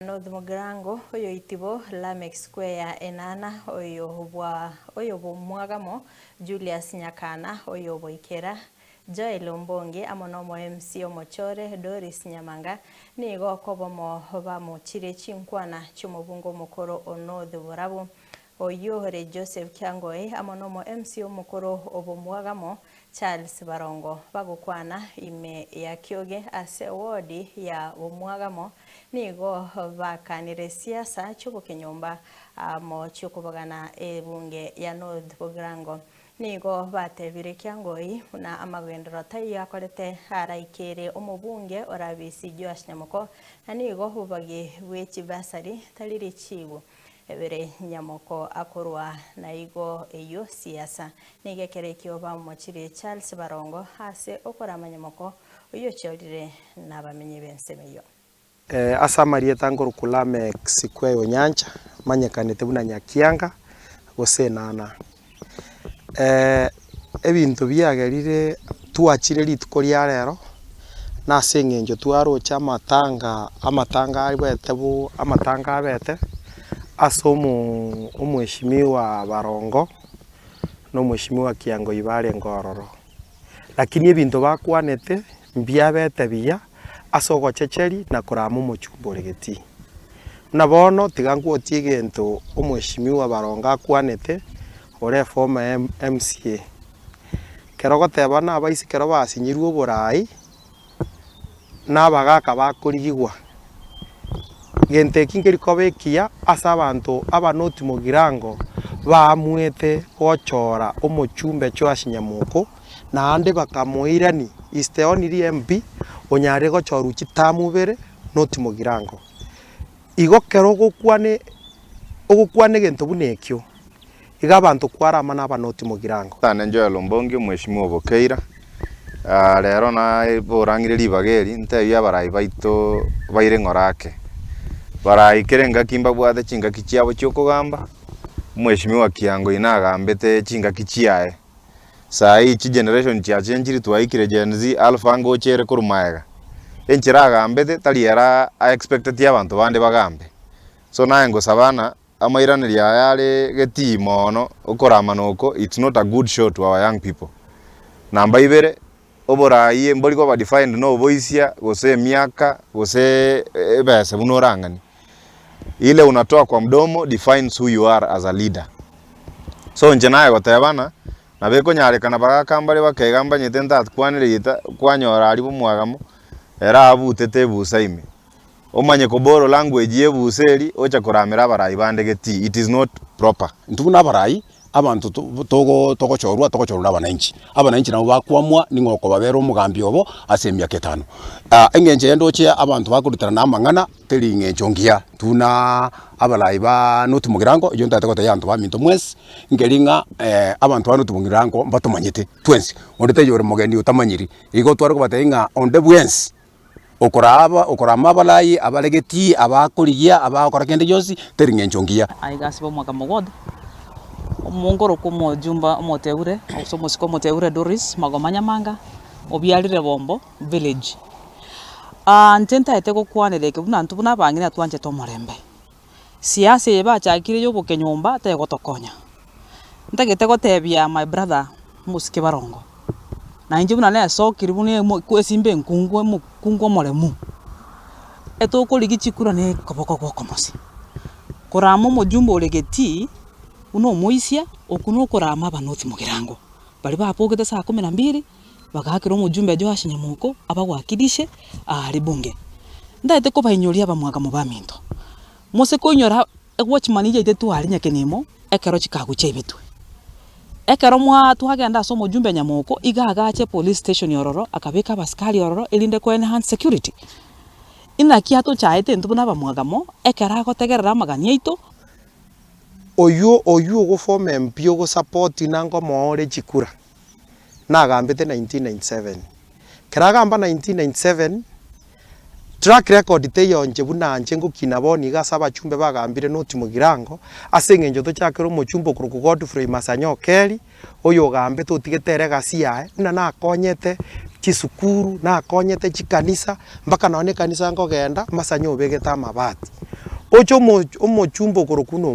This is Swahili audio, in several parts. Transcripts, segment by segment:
North Mugirango oyo itibo Lameck Square enana oyo mwagamo Julius Nyakana oyo boikera Joel Ombonge amonomo MC Omochore Doris Nyamanga nigo kobomo bamo chire chinkwana chumubungo mukoro North Burabu oyo Joseph Kyangoi amonomo MC Omukoro obomwagamo Charles Barongo bagukwana ime ya kyoge ase wodi ya omwagamo nigo bakanire siasa chuko kinyumba mo chukubagana ebunge ya North Mugirango nigo batebire Kyangoi na amagwendero tayi yakorete haraikere omubunge orabisi Joash Nyamoko nigo hubagi wechi basari talire chibu ebere Nyamoko akorwa na igo eyo siasa nigekere kyoba mochire Charles Barongo hase okorama Nyamoko oyo cholire nabamenye bensemeyo asa marieta nguru Lameck Square onyancha manyekanete buna Nyakianga gosenana ebintu byagerire tuachire lituko lya rero nasengenjo twarocha amatanga alibwetebu amatanga abete asomo omweshimiwa Barongo no mweshimiwa Kiango ibare ngororo lakini ebintu bakwanete mbyabete biya asogo checheri na kurama muchumbo regeti nabono tigangu otigento omweshimiwa Barongo akwanete ore former MCA kerogo tebana abaisi kero basinyirwo borai nabagaka bakorigwa gente kingeri kobekia asa abantu abanoti Mugirango bamwete gochora omochumbe Joash Nyamoko na ande bakamuirani isteoniri MP onyare gochoru chitamubere noti Mugirango igokero ogukwane gento bunekyo iga abantu kwarama n'abanoti Mugirango tane Joel Ombonge mweshimiwa bokeira rero na borangire libageri nte yabarai baito baire ngorake barai kerenga kimba bwate chinga kichiabo cyokugamba mweshimiwa Kiango inagambete chinga kichiae sai chi generation chiachenjiri twaikire Gen Z alpha ngo chere kurumaega enchira gambete taliera expected y'abantu bande bagambe so naengo sabana amairanira yale getimono okoramanoko it's not a good show to our young people namba ibere oborai mboliko ba defined no voice gose miaka gose ebese bunorangani ile unatoa kwa mdomo defines who you are as a leader so nje naye gotebana na beko nyarekana bagakambare bakegamba nyetenda atwanire yita kwanyora ali bumwagamo era abutete busaime omanye koboro language yebuseri ocha kuramira barai bandegeti it is not proper ntubuna barai abantu togochorwa abananchi nabo bakwamwa ningoko babera omugambi obo asemya ketano engenje endoche abantu bakurutana namangana teri ngenjo ngia tuna abalai ba North Mugirango iyo ntatekote yantu baminto mwesi ngeringa abantu ba North Mugirango batomanyite twensi ondete yore mogeni utamanyiri igo twariko batenga onde bwensi okorama abalai abalegeti abakurigia abakora kende yonsi teri ngenjo ngia aigasibo mwaka mogode omongoro komo jumba omoteure osomosiko omoteure Doris Magomanya Manga obyalire bombo village ntenta etego kwaneleke buna ntubuna bangina twanje tomorembe siasa yeba chakire yo bokenyumba tego tokonya ntagete gotebia my brother Musike Barongo na inje buna na so kiribune kwesimbe nkungu moremu etoko ligichikura ne koboko gokomosi koramo mojumbo olegeti uno moisia okuno korama ba North Mugirango bali bapogete saa 12 bagakira omujumbe Joash Nyamoko abagwakirishe ari bunge ndaite ko bainyoria bamwaga mu baminto mose ko nyora watchman ije itetu ari nyakenemo ekero chikaguche ibitwe ekero mwa twagenda so omujumbe Nyamoko igagache police station yororo akabeka baskali yororo elinde ko enhance security ina kiato chaite ntubuna bamwagamo ekero agotegerera magania ito oyu go form MP go support nango moore chikura nagambete 1997 keragamba 1997 track record te yonje bunanje ngo kinaboni gasaba chumbe bagambire North Mugirango asengenjo to chakero mochumbo kuruku Godfrey Masanyo Keri oyo gambe to tigetere gasiae na nakonyete chisukuru na akonyete chikanisa mpaka none kanisa ngogenda masanyo begeta amabati ocho omochumbo korokuno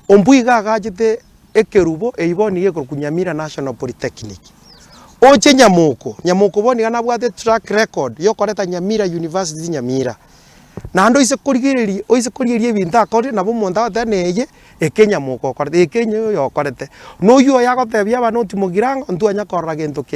ombui gagachete ekerubo eiboni yekoroku Nyamira National Polytechnic oche nyamuko boni gana bwate track record yokoreta Nyamira University Nyamira nando ise korigereria ebinto akore nabo monda ataneye ekenyamuko korete ekenyo yo korete no yo yagotebia abanoti mugirango ntu anya korra gento